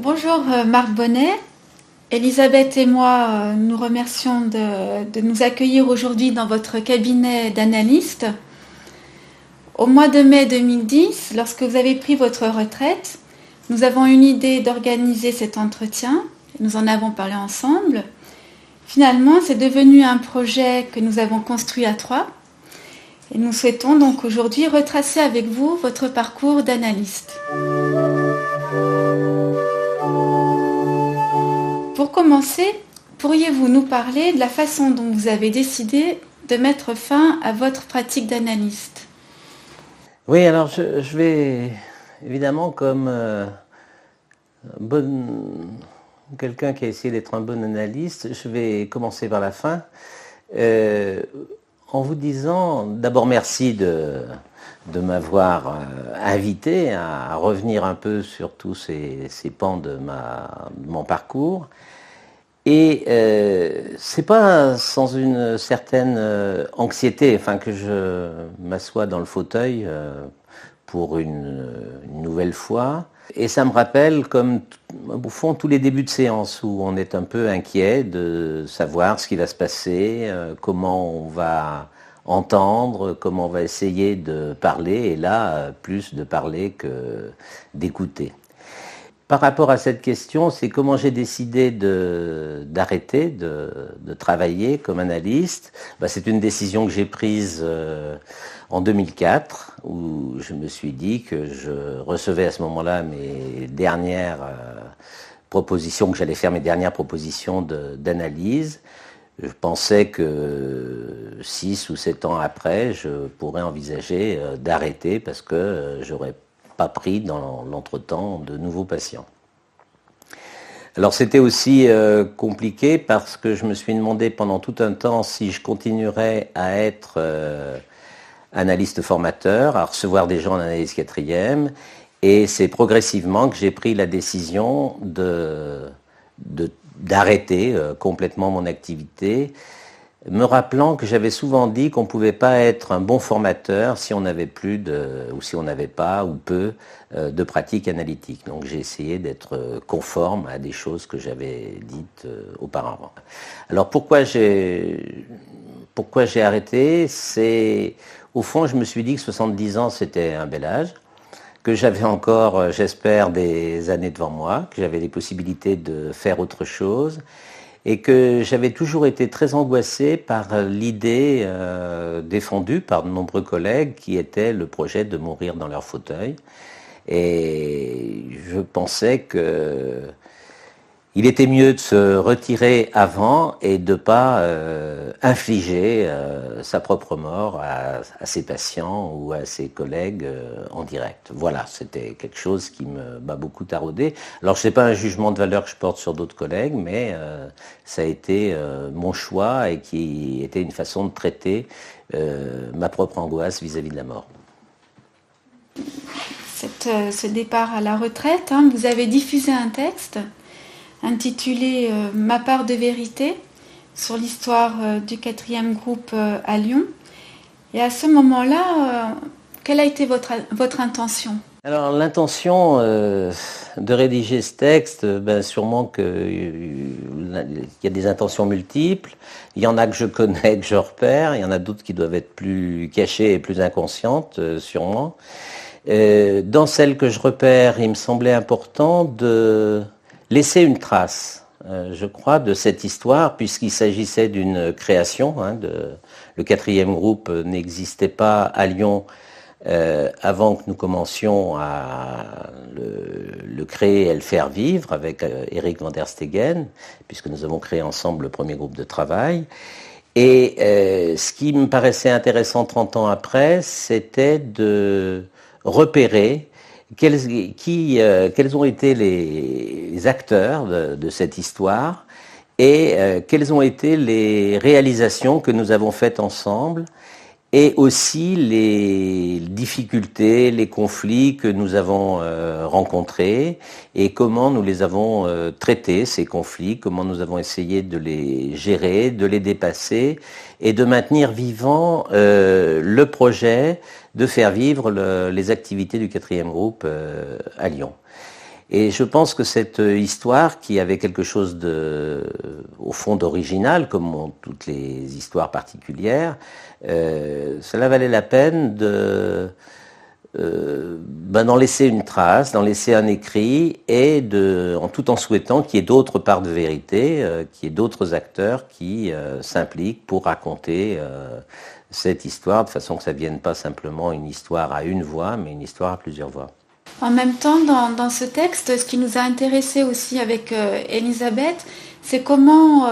Bonjour Marc Bonnet. Elisabeth et moi nous remercions de nous accueillir aujourd'hui dans votre cabinet d'analyste. Au mois de mai 2010, lorsque vous avez pris votre retraite, nous avons une idée d'organiser cet entretien. Nous en avons parlé ensemble. Finalement, c'est devenu un projet que nous avons construit à trois. Et nous souhaitons donc aujourd'hui retracer avec vous votre parcours d'analyste. Pour commencer, pourriez-vous nous parler de la façon dont vous avez décidé de mettre fin à votre pratique d'analyste ? Oui, alors je vais évidemment comme quelqu'un qui a essayé d'être un bon analyste, je vais commencer par la fin en vous disant d'abord merci de m'avoir invité à revenir un peu sur tous ces pans de mon parcours. Et c'est pas sans une certaine anxiété que je m'assois dans le fauteuil pour une nouvelle fois. Et ça me rappelle comme au fond tous les débuts de séance où on est un peu inquiet de savoir ce qui va se passer, comment on va entendre, comment on va essayer de parler, et là plus de parler que d'écouter. Par rapport à cette question, c'est comment j'ai décidé d'arrêter de travailler comme analyste. C'est une décision que j'ai prise en 2004, où je me suis dit que je recevais à ce moment-là mes dernières propositions, que j'allais faire mes dernières propositions d'analyse. Je pensais que 6 ou 7 ans après, je pourrais envisager d'arrêter parce que j'aurais pas pris dans l'entretemps de nouveaux patients. Alors c'était aussi compliqué parce que je me suis demandé pendant tout un temps si je continuerais à être analyste formateur, à recevoir des gens en analyse quatrième, et c'est progressivement que j'ai pris la décision d'arrêter complètement mon activité, me rappelant que j'avais souvent dit qu'on ne pouvait pas être un bon formateur si on n'avait plus ou si on n'avait pas ou peu de pratique analytique. Donc j'ai essayé d'être conforme à des choses que j'avais dites auparavant. Alors pourquoi j'ai arrêté ? C'est au fond, je me suis dit que 70 ans c'était un bel âge, que j'avais encore, j'espère, des années devant moi, que j'avais des possibilités de faire autre chose, et que j'avais toujours été très angoissé par l'idée défendue par de nombreux collègues qui était le projet de mourir dans leur fauteuil. Et je pensais que il était mieux de se retirer avant et de ne pas infliger sa propre mort à ses patients ou à ses collègues en direct. Voilà, c'était quelque chose qui m'a beaucoup taraudé. Alors ce n'est pas un jugement de valeur que je porte sur d'autres collègues, mais ça a été mon choix et qui était une façon de traiter ma propre angoisse vis-à-vis de la mort. Ce départ à la retraite, vous avez diffusé un texte intitulé « Ma part de vérité » sur l'histoire du 4e groupe à Lyon. Et à ce moment-là, quelle a été votre intention ? Alors l'intention de rédiger ce texte, sûrement qu'il y a des intentions multiples. Il y en a que je connais, que je repère. Il y en a d'autres qui doivent être plus cachées et plus inconscientes, sûrement. Dans celles que je repère, il me semblait important de laisser une trace, je crois, de cette histoire, puisqu'il s'agissait d'une création. Le 4e groupe n'existait pas à Lyon avant que nous commencions à le créer et le faire vivre avec Eric van der Stegen, puisque nous avons créé ensemble le premier groupe de travail. Et ce qui me paraissait intéressant 30 ans après, c'était de repérer quels ont été les acteurs de cette histoire et quelles ont été les réalisations que nous avons faites ensemble et aussi les difficultés, les conflits que nous avons rencontrés et comment nous les avons traités, ces conflits, comment nous avons essayé de les gérer, de les dépasser et de maintenir vivant le projet de faire vivre les activités du 4e groupe à Lyon. Et je pense que cette histoire, qui avait quelque chose au fond d'original, comme toutes les histoires particulières, cela valait la peine d'en laisser une trace, d'en laisser un écrit, et tout en souhaitant qu'il y ait d'autres parts de vérité, qu'il y ait d'autres acteurs qui s'impliquent pour raconter cette histoire, de façon que ça ne vienne pas simplement une histoire à une voix, mais une histoire à plusieurs voix. En même temps, dans ce texte, ce qui nous a intéressé aussi avec Elisabeth, c'est comment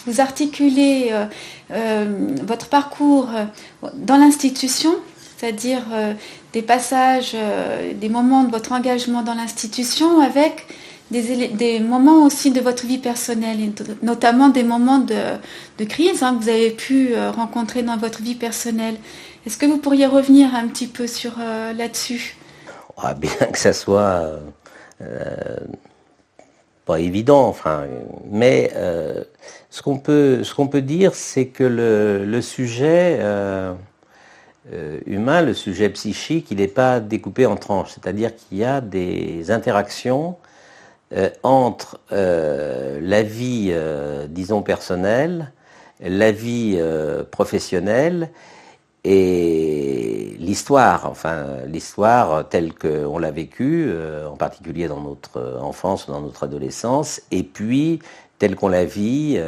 vous articulez votre parcours dans l'institution, c'est-à-dire des passages, des moments de votre engagement dans l'institution avec des moments aussi de votre vie personnelle, et notamment des moments de crise que vous avez pu rencontrer dans votre vie personnelle. Est-ce que vous pourriez revenir un petit peu sur là-dessus ? Bien que ça soit pas évident, mais ce qu'on peut dire, c'est que le sujet humain, le sujet psychique, il n'est pas découpé en tranches, c'est-à-dire qu'il y a des interactions entre la vie, disons, personnelle, la vie professionnelle et l'histoire, l'histoire telle qu'on l'a vécue, en particulier dans notre enfance ou dans notre adolescence, et puis telle qu'on la vit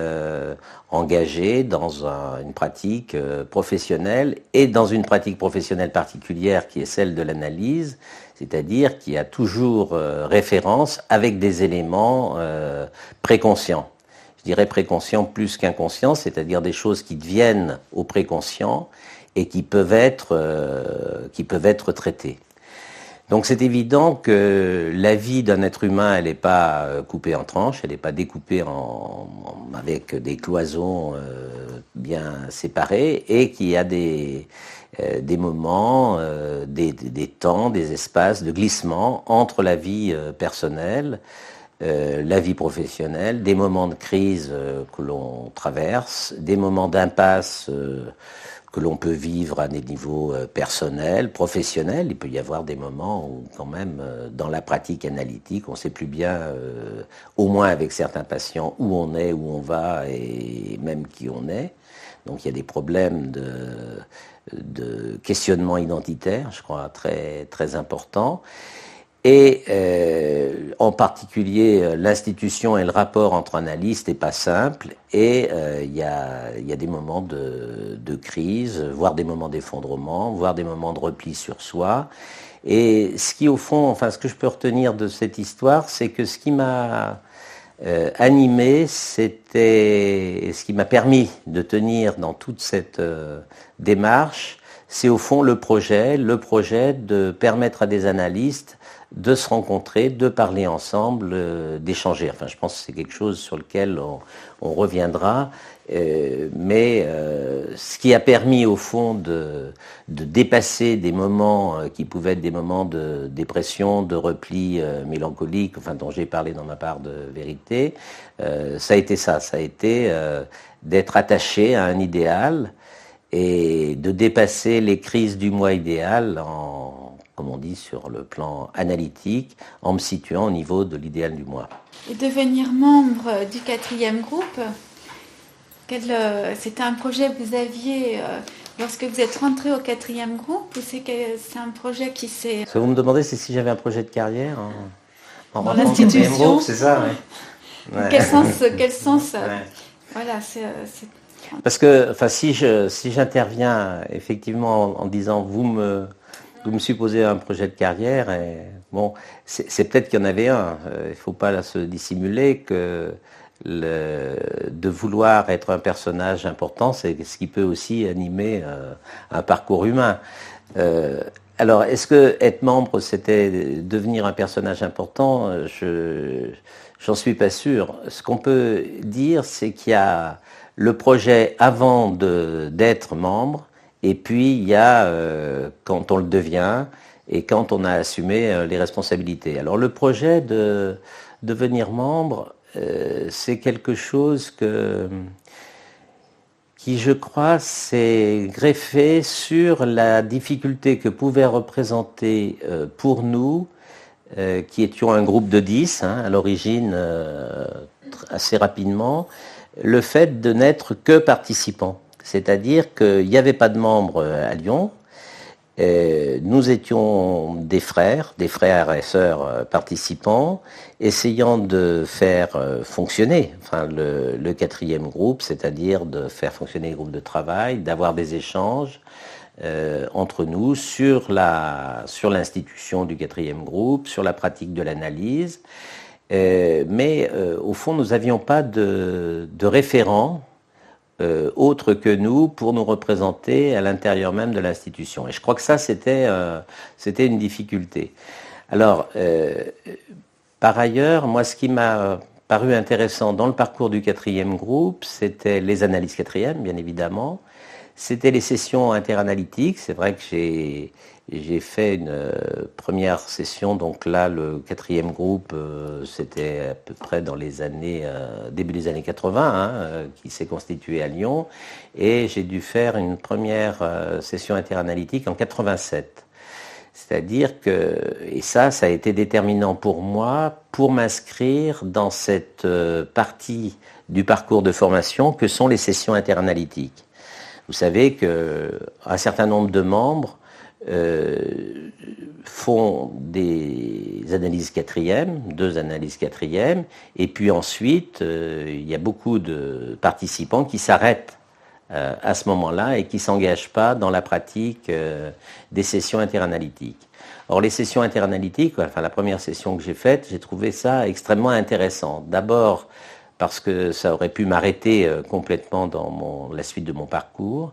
engagée dans une pratique professionnelle, et dans une pratique professionnelle particulière qui est celle de l'analyse, c'est-à-dire qui a toujours référence avec des éléments préconscients. Je dirais préconscients plus qu'inconscients, c'est-à-dire des choses qui deviennent au préconscient et qui peuvent être traitées. Donc c'est évident que la vie d'un être humain, elle n'est pas coupée en tranches, elle n'est pas découpée avec des cloisons bien séparées, et qu'il y a des moments, des temps, des espaces de glissement entre la vie personnelle, la vie professionnelle, des moments de crise que l'on traverse, des moments d'impasse que l'on peut vivre à des niveaux personnels, professionnels. Il peut y avoir des moments où, quand même, dans la pratique analytique, on ne sait plus bien, au moins avec certains patients, où on est, où on va, et même qui on est. Donc il y a des problèmes de questionnement identitaire, je crois, très, très importants. Et en particulier, l'institution et le rapport entre analystes n'est pas simple, et il y a des moments de crise, voire des moments d'effondrement, voire des moments de repli sur soi. Et ce qui, au fond, ce que je peux retenir de cette histoire, c'est que ce qui m'a animé, c'était ce qui m'a permis de tenir dans toute cette démarche, c'est au fond le projet de permettre à des analystes de se rencontrer, de parler ensemble, d'échanger. Je pense que c'est quelque chose sur lequel on reviendra, mais ce qui a permis au fond de dépasser des moments qui pouvaient être des moments de dépression, de repli mélancolique, dont j'ai parlé dans ma part de vérité, ça a été d'être attaché à un idéal et de dépasser les crises du moi idéal comme on dit, sur le plan analytique, en me situant au niveau de l'idéal du moi. Et devenir membre du 4e groupe, c'était un projet que vous aviez lorsque vous êtes rentré au 4e groupe, ou c'est un projet qui s'est... Ce que vous me demandez, c'est si j'avais un projet de carrière dans l'institution. Groupe, c'est ça, oui. Ouais. Quel sens ouais. Voilà, c'est... Parce que, si j'interviens effectivement en disant vous me supposez un projet de carrière, et c'est peut-être qu'il y en avait un. Il ne faut pas se dissimuler que de vouloir être un personnage important, c'est ce qui peut aussi animer un parcours humain. Alors, est-ce que être membre, c'était devenir un personnage important ? J'en suis pas sûr. Ce qu'on peut dire, c'est qu'il y a le projet avant d'être membre, et puis il y a quand on le devient et quand on a assumé les responsabilités. Alors le projet de devenir membre, c'est quelque chose qui, je crois, s'est greffé sur la difficulté que pouvait représenter pour nous qui étions un groupe de 10, à l'origine, assez rapidement, le fait de n'être que participants. C'est-à-dire qu'il n'y avait pas de membres à Lyon. Nous étions des frères et sœurs participants, essayant de faire fonctionner le quatrième groupe, c'est-à-dire de faire fonctionner les groupes de travail, d'avoir des échanges entre nous sur l'institution du quatrième groupe, sur la pratique de l'analyse. Mais au fond, nous n'avions pas de référent autre que nous pour nous représenter à l'intérieur même de l'institution. Et je crois que ça, c'était une difficulté. Alors, par ailleurs, moi, ce qui m'a paru intéressant dans le parcours du quatrième groupe, c'était les analyses quatrièmes, bien évidemment. C'était les sessions interanalytiques. C'est vrai que j'ai fait une première session, donc là, le quatrième groupe, c'était à peu près dans les années, début des années 80, qui s'est constitué à Lyon. Et j'ai dû faire une première session interanalytique en 87. C'est-à-dire que, et ça a été déterminant pour moi, pour m'inscrire dans cette partie du parcours de formation que sont les sessions interanalytiques. Vous savez qu'un certain nombre de membres font des analyses quatrièmes, 2 analyses quatrièmes, et puis ensuite, il y a beaucoup de participants qui s'arrêtent à ce moment-là et qui ne s'engagent pas dans la pratique des sessions interanalytiques. Or, les sessions interanalytiques, la première session que j'ai faite, j'ai trouvé ça extrêmement intéressant. D'abord, parce que ça aurait pu m'arrêter complètement dans la suite de mon parcours.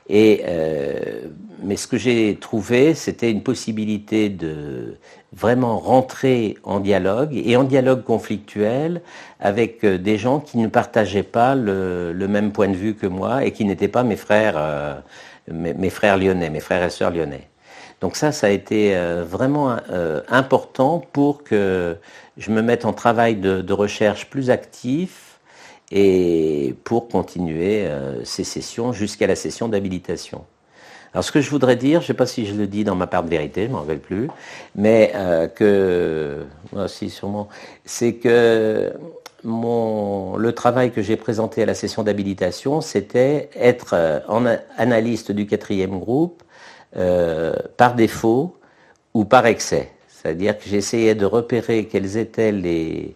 Mais ce que j'ai trouvé, c'était une possibilité de vraiment rentrer en dialogue, et en dialogue conflictuel, avec des gens qui ne partageaient pas le même point de vue que moi et qui n'étaient pas mes frères lyonnais, mes frères et sœurs lyonnais. Donc ça a été vraiment important pour que je me mette en travail de recherche plus actif et pour continuer ces sessions jusqu'à la session d'habilitation. Alors ce que je voudrais dire, je ne sais pas si je le dis dans ma part de vérité, je ne m'en rappelle plus, mais si sûrement, c'est que le travail que j'ai présenté à la session d'habilitation, c'était être analyste du quatrième groupe par défaut ou par excès. C'est-à-dire que j'essayais de repérer quelles étaient les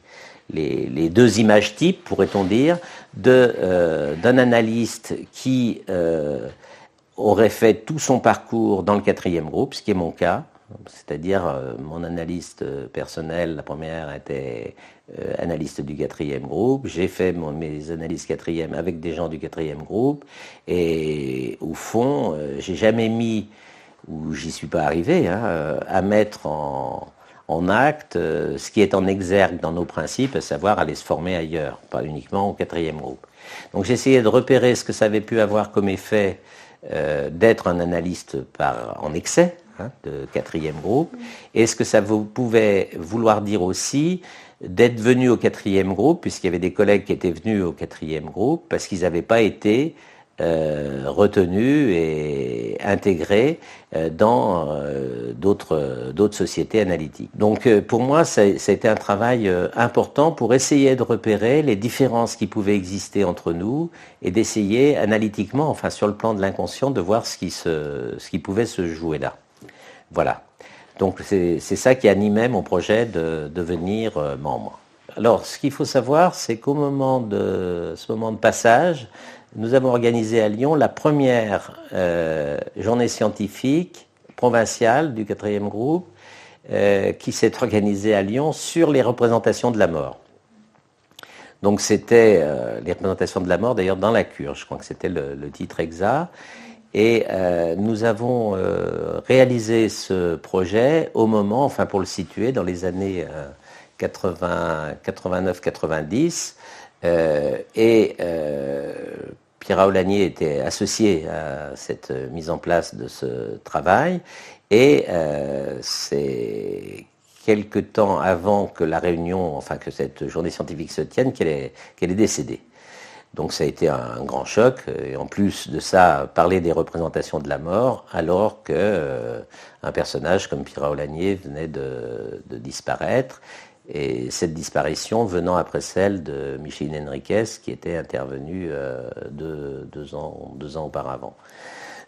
2 images types, pourrait-on dire, d'un analyste qui aurait fait tout son parcours dans le quatrième groupe, ce qui est mon cas. C'est-à-dire, mon analyste personnel, la première était analyste du quatrième groupe. J'ai fait mes analyses quatrièmes avec des gens du quatrième groupe. Et au fond, j'ai jamais mis, ou j'y suis pas arrivé, à mettre en acte ce qui est en exergue dans nos principes, à savoir aller se former ailleurs, pas uniquement au quatrième groupe. Donc j'essayais de repérer ce que ça avait pu avoir comme effet d'être un analyste en excès, de quatrième groupe, et ce que ça pouvait vouloir dire aussi d'être venu au quatrième groupe, puisqu'il y avait des collègues qui étaient venus au quatrième groupe, parce qu'ils n'avaient pas été retenus et intégrés dans d'autres sociétés analytiques. Donc pour moi, ça a été un travail important pour essayer de repérer les différences qui pouvaient exister entre nous et d'essayer analytiquement, sur le plan de l'inconscient, de voir ce qui pouvait se jouer là. Voilà. Donc c'est ça qui animait mon projet de devenir membre. Alors ce qu'il faut savoir, c'est qu'au moment de ce moment de passage, nous avons organisé à Lyon la première journée scientifique provinciale du quatrième groupe qui s'est organisée à Lyon sur les représentations de la mort. Donc c'était les représentations de la mort, d'ailleurs dans la cure, je crois que c'était le titre exact. Et nous avons réalisé ce projet au moment, pour le situer, dans les années 89-90. Pierre Aulagnier était associé à cette mise en place de ce travail, et c'est quelque temps avant que la réunion, que cette journée scientifique se tienne, qu'elle est décédée. Donc ça a été un grand choc, et en plus de ça, parler des représentations de la mort, alors que un personnage comme Pira Olanier venait de disparaître, et cette disparition venant après celle de Micheline Henriquez, qui était intervenue deux ans auparavant.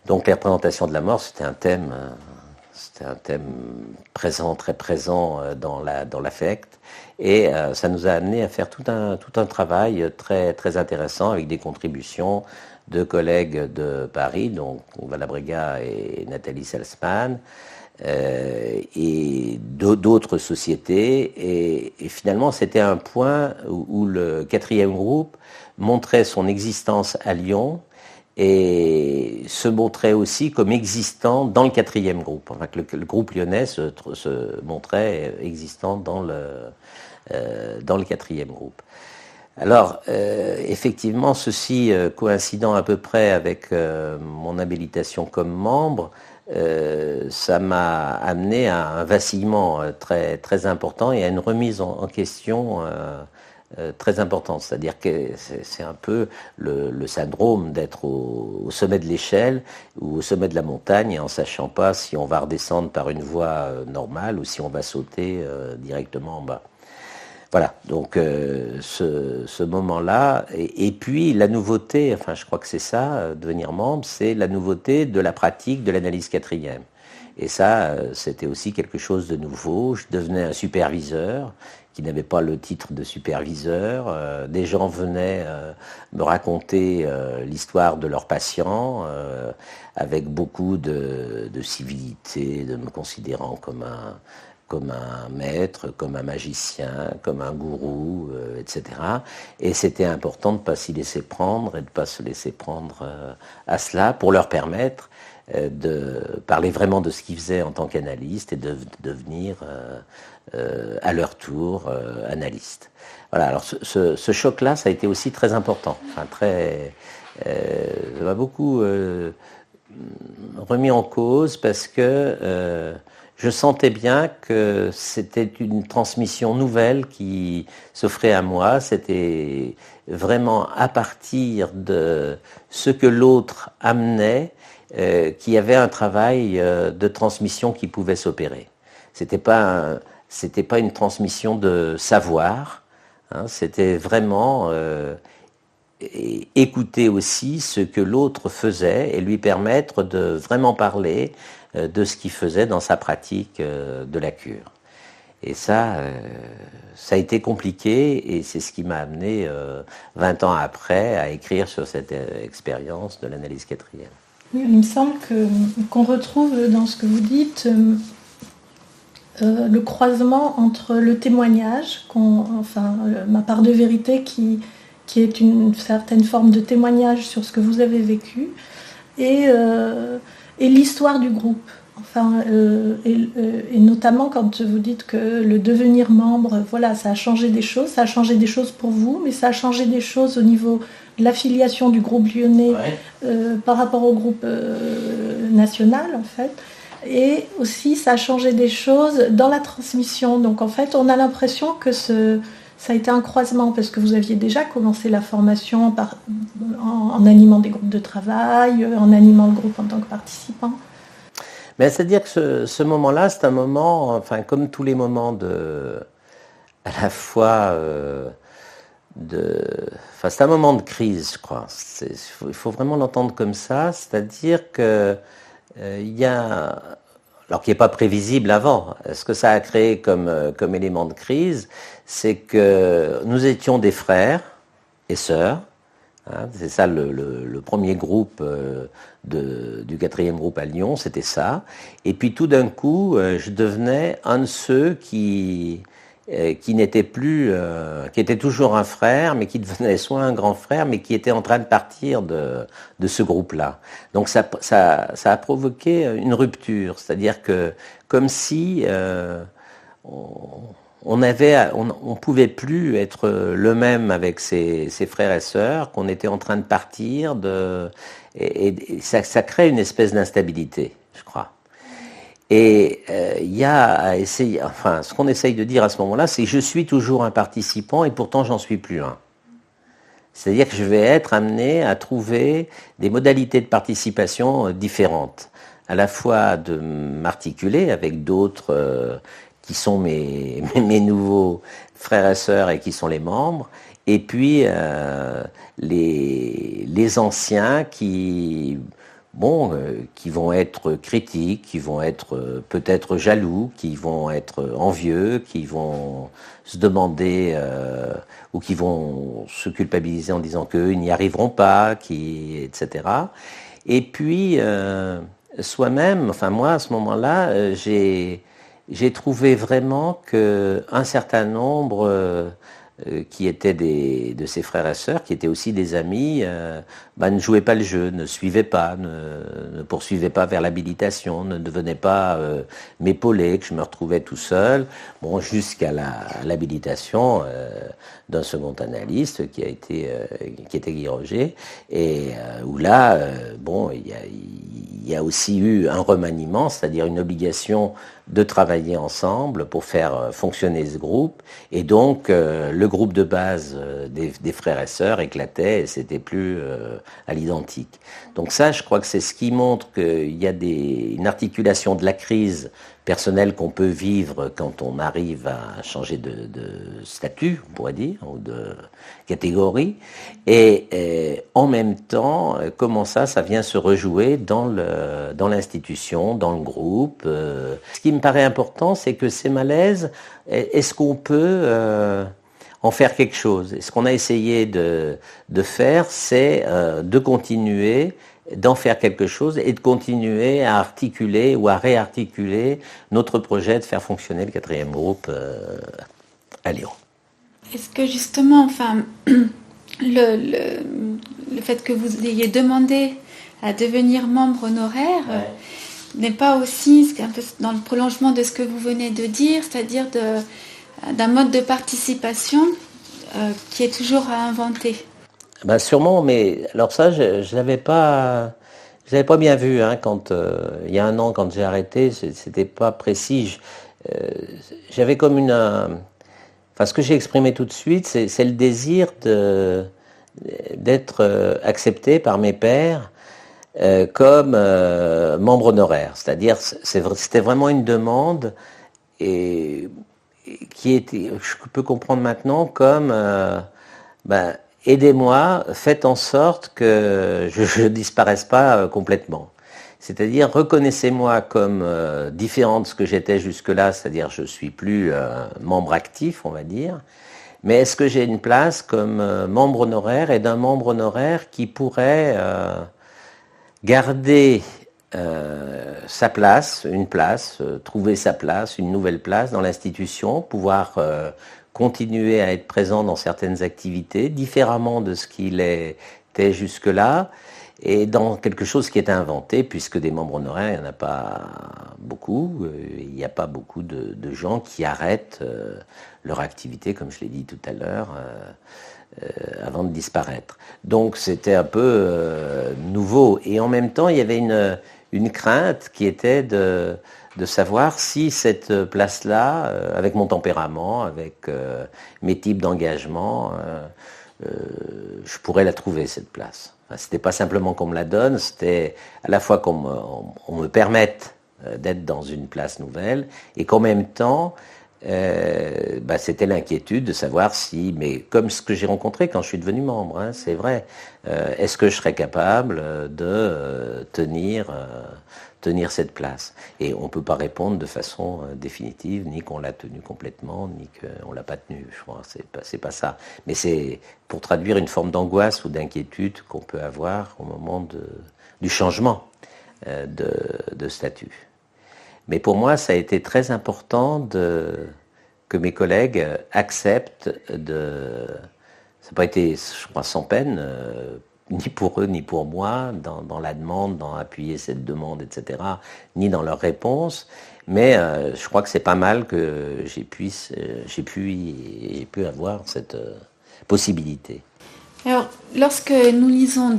Donc les représentations de la mort, c'était un thème présent, très présent dans l'affect. Et ça nous a amené à faire tout un travail très, très intéressant avec des contributions de collègues de Paris, donc Valabrega et Nathalie Salzman, et d'autres sociétés. Et finalement, c'était un point où le quatrième groupe montrait son existence à Lyon et se montrait aussi comme existant dans le quatrième groupe. Enfin, que le groupe lyonnais se montrait existant dans le quatrième groupe. Alors, effectivement, ceci coïncidant à peu près avec mon habilitation comme membre, ça m'a amené à un vacillement très, très important et à une remise en question très importante. C'est-à-dire que c'est un peu le syndrome d'être au sommet de l'échelle ou au sommet de la montagne, en sachant pas si on va redescendre par une voie normale ou si on va sauter directement en bas. Voilà, donc ce moment-là, et puis la nouveauté, enfin je crois que c'est ça, devenir membre, c'est la nouveauté de la pratique de l'analyse quatrième. Et ça, c'était aussi quelque chose de nouveau. Je devenais un superviseur qui n'avait pas le titre de superviseur. Des gens venaient me raconter l'histoire de leurs patients avec beaucoup de civilité, de me considérant comme un maître, comme un magicien, comme un gourou, etc. Et c'était important de ne pas s'y laisser prendre et de ne pas se laisser prendre à cela pour leur permettre de parler vraiment de ce qu'ils faisaient en tant qu'analystes et de devenir à leur tour analystes. Voilà, alors ce choc-là, ça a été aussi très important. Enfin, ça m'a beaucoup remis en cause parce que je sentais bien que c'était une transmission nouvelle qui s'offrait à moi. C'était vraiment à partir de ce que l'autre amenait qu'il y avait un travail de transmission qui pouvait s'opérer. C'était pas une transmission de savoir, hein, c'était vraiment écouter aussi ce que l'autre faisait et lui permettre de vraiment parler de ce qu'il faisait dans sa pratique de la cure. Et ça a été compliqué et c'est ce qui m'a amené 20 ans après à écrire sur cette expérience de l'analyse quatrième. Oui, il me semble qu'on retrouve dans ce que vous dites le croisement entre le témoignage, ma part de vérité qui est une certaine forme de témoignage sur ce que vous avez vécu, et l'histoire du groupe. Et notamment quand vous dites que le devenir membre, voilà, ça a changé des choses pour vous, mais ça a changé des choses au niveau de l'affiliation du groupe lyonnais par rapport au groupe national, en fait. Et aussi, ça a changé des choses dans la transmission. Donc, en fait, on a l'impression que ça a été un croisement, parce que vous aviez déjà commencé la formation en animant des groupes de travail, en animant le groupe en tant que participant. Mais c'est-à-dire que ce moment-là, c'est un moment, enfin, comme tous les moments à la fois c'est un moment de crise, je crois. Il faut vraiment l'entendre comme ça, c'est-à-dire que il y a, alors qui n'est pas prévisible avant, ce que ça a créé comme élément de crise, c'est que nous étions des frères et sœurs. Hein, c'est ça le premier groupe du quatrième groupe à Lyon, c'était ça. Et puis tout d'un coup, je devenais un de ceux qui n'était plus, qui était toujours un frère, mais qui devenait soit un grand frère, mais qui était en train de partir de ce groupe-là. Donc ça a provoqué une rupture, c'est-à-dire que comme si on pouvait plus être le même avec ses frères et sœurs, qu'on était en train de partir et ça crée une espèce d'instabilité, je crois. Et il y a à essayer, enfin, ce qu'on essaye de dire à ce moment-là, c'est que je suis toujours un participant et pourtant j'en suis plus un. C'est-à-dire que je vais être amené à trouver des modalités de participation différentes. À la fois de m'articuler avec d'autres qui sont mes nouveaux frères et sœurs et qui sont les membres, et puis les anciens qui vont être critiques, qui vont être peut-être jaloux, qui vont être envieux, qui vont se demander ou qui vont se culpabiliser en disant qu'eux, ils n'y arriveront pas, etc. Et puis, soi-même, enfin moi, à ce moment-là, j'ai trouvé vraiment qu'un certain nombre qui étaient de ses frères et sœurs, qui étaient aussi des amis, ne jouaient pas le jeu, ne suivaient pas, ne poursuivaient pas vers l'habilitation, ne venaient pas m'épauler, que je me retrouvais tout seul, jusqu'à l'habilitation d'un second analyste qui était Guy Roger, et où là, il y a aussi eu un remaniement, c'est-à-dire une obligation de travailler ensemble pour faire fonctionner ce groupe, et donc le groupe de base des frères et sœurs éclatait et c'était plus à l'identique. Donc ça, je crois que c'est ce qui montre qu'il y a une articulation de la crise personnelle qu'on peut vivre quand on arrive à changer de statut, on pourrait dire, ou de catégorie, et en même temps, comment ça vient se rejouer dans l'institution, dans le groupe. Ce qui me paraît important, c'est que ces malaises, est-ce qu'on peut en faire quelque chose? Et ce qu'on a essayé de faire, c'est de continuer, d'en faire quelque chose et de continuer à articuler ou à réarticuler notre projet de faire fonctionner le 4e groupe à Lyon. Est-ce que justement, le fait que vous ayez demandé à devenir membre honoraire n'est pas aussi un peu dans le prolongement de ce que vous venez de dire, c'est-à-dire d'un mode de participation qui est toujours à inventer? Sûrement, mais alors ça, je l'avais pas bien vu quand il y a un an, quand j'ai arrêté, c'était pas précis. J'avais comme ce que j'ai exprimé tout de suite, c'est le désir d'être accepté par mes pairs comme membre honoraire. C'est-à-dire, c'était vraiment une demande et qui était, je peux comprendre maintenant comme aidez-moi, faites en sorte que je disparaisse pas complètement. C'est-à-dire, reconnaissez-moi comme différent de ce que j'étais jusque-là, c'est-à-dire je suis plus membre actif, on va dire, mais est-ce que j'ai une place comme membre honoraire et d'un membre honoraire qui pourrait garder sa place, trouver sa place, une nouvelle place dans l'institution, pouvoir continuer à être présent dans certaines activités, différemment de ce qu'il était jusque-là, et dans quelque chose qui est inventé, puisque des membres honoraires, il n'y en a pas beaucoup, il n'y a pas beaucoup de gens qui arrêtent leur activité, comme je l'ai dit tout à l'heure, avant de disparaître. Donc c'était un peu nouveau, et en même temps, il y avait une crainte qui était de savoir si cette place-là, avec mon tempérament, avec mes types d'engagement, je pourrais la trouver, cette place. Enfin, c'était pas simplement qu'on me la donne, c'était à la fois qu'on me permette d'être dans une place nouvelle, et qu'en même temps, c'était l'inquiétude de savoir si, mais comme ce que j'ai rencontré quand je suis devenu membre, c'est vrai, est-ce que je serais capable de tenir cette place? Et on ne peut pas répondre de façon définitive, ni qu'on l'a tenue complètement, ni qu'on ne l'a pas tenue. Je crois, c'est pas ça. Mais c'est pour traduire une forme d'angoisse ou d'inquiétude qu'on peut avoir au moment du changement de statut. Mais pour moi, ça a été très important que mes collègues acceptent ça n'a pas été, je crois, sans peine, ni pour eux, ni pour moi, dans la demande, dans appuyer cette demande, etc., ni dans leur réponse. Mais je crois que c'est pas mal que j'ai pu avoir cette possibilité. Alors, lorsque nous lisons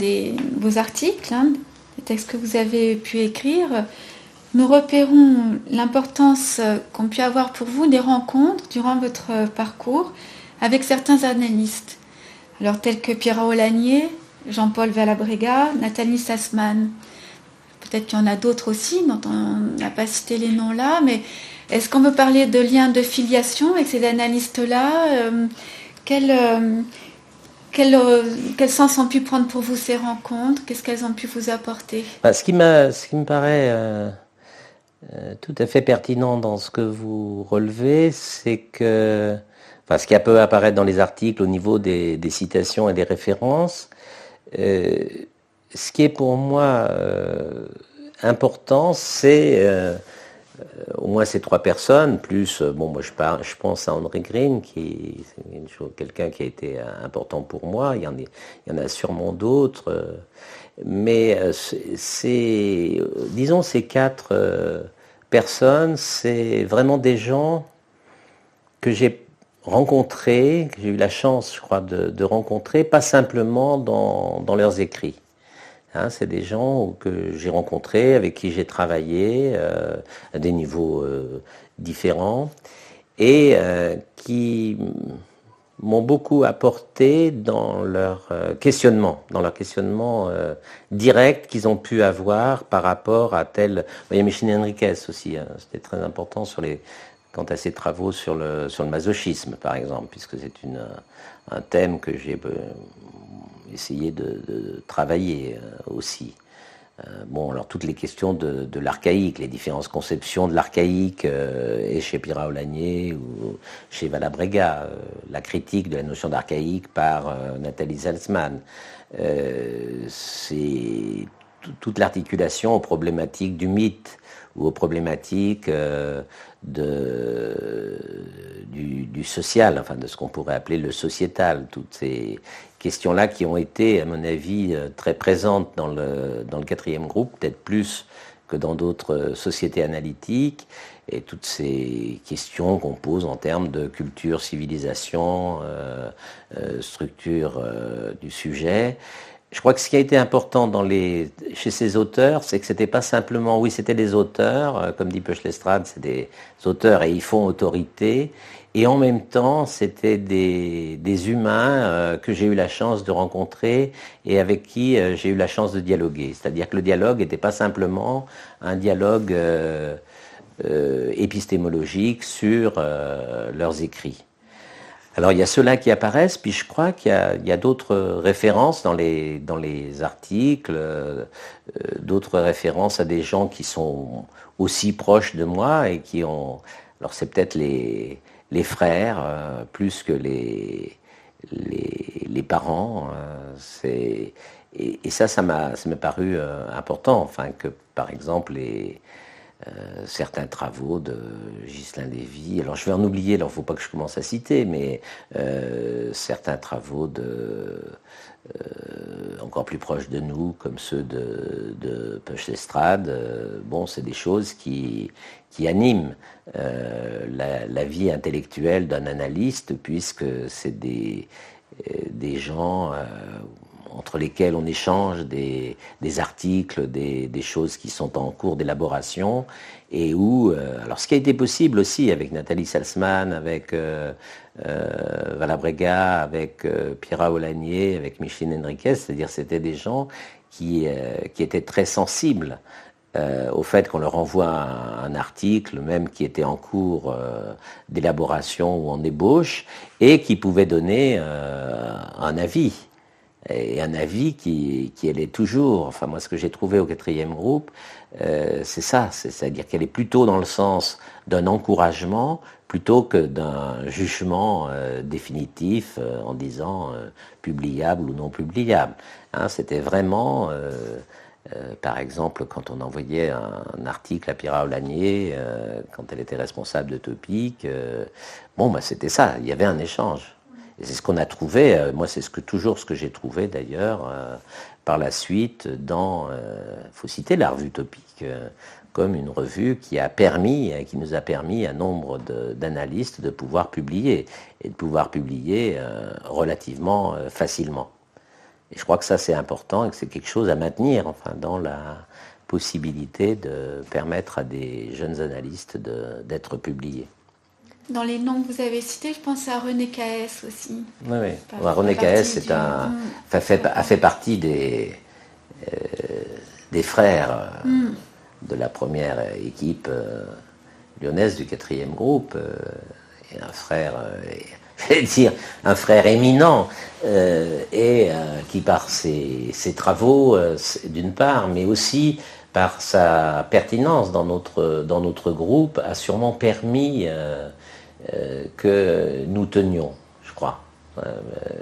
vos articles, les textes que vous avez pu écrire, nous repérons l'importance qu'ont pu avoir pour vous des rencontres durant votre parcours avec certains analystes. alors tels que Pierre Aulagnier, Jean-Paul Valabrega, Nathalie Sassman. Peut-être qu'il y en a d'autres aussi dont on n'a pas cité les noms là, mais est-ce qu'on veut parler de liens de filiation avec ces analystes-là? Quel sens ont pu prendre pour vous ces rencontres? Qu'est-ce qu'elles ont pu vous apporter? Ce qui me paraît tout à fait pertinent dans ce que vous relevez, c'est que, ce qui peut apparaître dans les articles au niveau des citations et des références, ce qui est pour moi important, c'est au moins ces 3 personnes, plus, moi je pense à Henry Green, qui est quelqu'un qui a été important pour moi, il y en a sûrement d'autres, mais disons ces 4 personnes, c'est vraiment des gens que j'ai rencontrés, que j'ai eu la chance, je crois, de rencontrer, pas simplement dans leurs écrits. C'est des gens que j'ai rencontrés, avec qui j'ai travaillé à des niveaux différents et qui m'ont beaucoup apporté dans leur questionnement direct qu'ils ont pu avoir par rapport à tel... Il y a Micheline Henriquez aussi, c'était très important quant à ses travaux sur le masochisme, par exemple, puisque c'est un thème que j'ai essayé de travailler aussi. Alors toutes les questions de l'archaïque, les différentes conceptions de l'archaïque, et chez Pierre Aulagnier ou chez Valabrega, la critique de la notion d'archaïque par Nathalie Salzman, c'est toute l'articulation aux problématiques du mythe ou aux problématiques du social, enfin de ce qu'on pourrait appeler le sociétal, toutes ces questions-là qui ont été, à mon avis, très présentes dans le 4e groupe, peut-être plus que dans d'autres sociétés analytiques, et toutes ces questions qu'on pose en termes de culture, civilisation, structure du sujet. Je crois que ce qui a été important chez ces auteurs, c'est que c'était pas simplement, c'était des auteurs, comme dit Peuch-Lestrade, c'est des auteurs et ils font autorité, et en même temps, c'était des humains que j'ai eu la chance de rencontrer et avec qui j'ai eu la chance de dialoguer. C'est-à-dire que le dialogue n'était pas simplement un dialogue épistémologique sur leurs écrits. Alors il y a ceux-là qui apparaissent, puis je crois qu'il y a d'autres références dans les articles, d'autres références à des gens qui sont aussi proches de moi et qui ont... Alors c'est peut-être les frères plus que les parents. Et ça m'a paru important, enfin que par exemple certains travaux de Ghislain Lévy, alors je vais en oublier, alors il ne faut pas que je commence à citer, mais certains travaux encore plus proches de nous, comme ceux de Peuch-Lestrade, c'est des choses qui animent la vie intellectuelle d'un analyste, puisque c'est des gens entre lesquels on échange des articles, des choses qui sont en cours d'élaboration, et où, alors ce qui a été possible aussi avec Nathalie Salzman, avec Valabrega, avec Pierre Aulagnier, avec Micheline Henriquez, c'est-à-dire c'était des gens qui étaient très sensibles au fait qu'on leur envoie un article, même qui était en cours d'élaboration ou en ébauche, et qui pouvait donner un avis. Et un avis qui allait toujours, enfin moi ce que j'ai trouvé au 4e groupe, c'est ça, c'est-à-dire qu'elle est plutôt dans le sens d'un encouragement plutôt que d'un jugement définitif en disant publiable ou non publiable. C'était vraiment, par exemple, quand on envoyait un article à Pierre Aulagnier, quand elle était responsable de Topic, c'était ça, il y avait un échange. Et c'est ce qu'on a trouvé, moi c'est toujours ce que j'ai trouvé d'ailleurs par la suite dans, faut citer la revue Topic, comme une revue qui nous a permis à nombre d'analystes de pouvoir publier, et de pouvoir publier relativement facilement. Et je crois que ça c'est important et que c'est quelque chose à maintenir, enfin dans la possibilité de permettre à des jeunes analystes d'être publiés. dans les noms que vous avez cités, je pense à René Caès aussi. Oui, oui. René Caès a fait partie des frères de la première équipe lyonnaise du 4e groupe. Et un frère, j'allais dire, un frère éminent, qui par ses travaux, d'une part, mais aussi par sa pertinence dans notre groupe, a sûrement permis que nous tenions, je crois.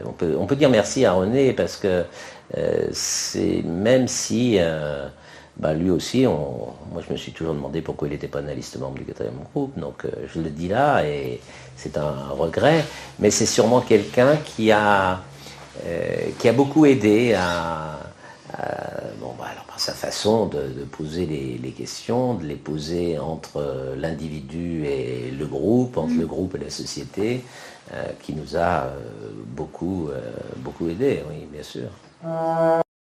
On peut dire merci à René parce que c'est même si lui aussi, moi je me suis toujours demandé pourquoi il n'était pas analyste membre du 4e groupe, donc je le dis là et c'est un regret, mais c'est sûrement quelqu'un qui a beaucoup aidé par sa façon de poser les questions, de les poser entre l'individu et le groupe, entre le groupe et la société, qui nous a beaucoup aidé, oui, bien sûr.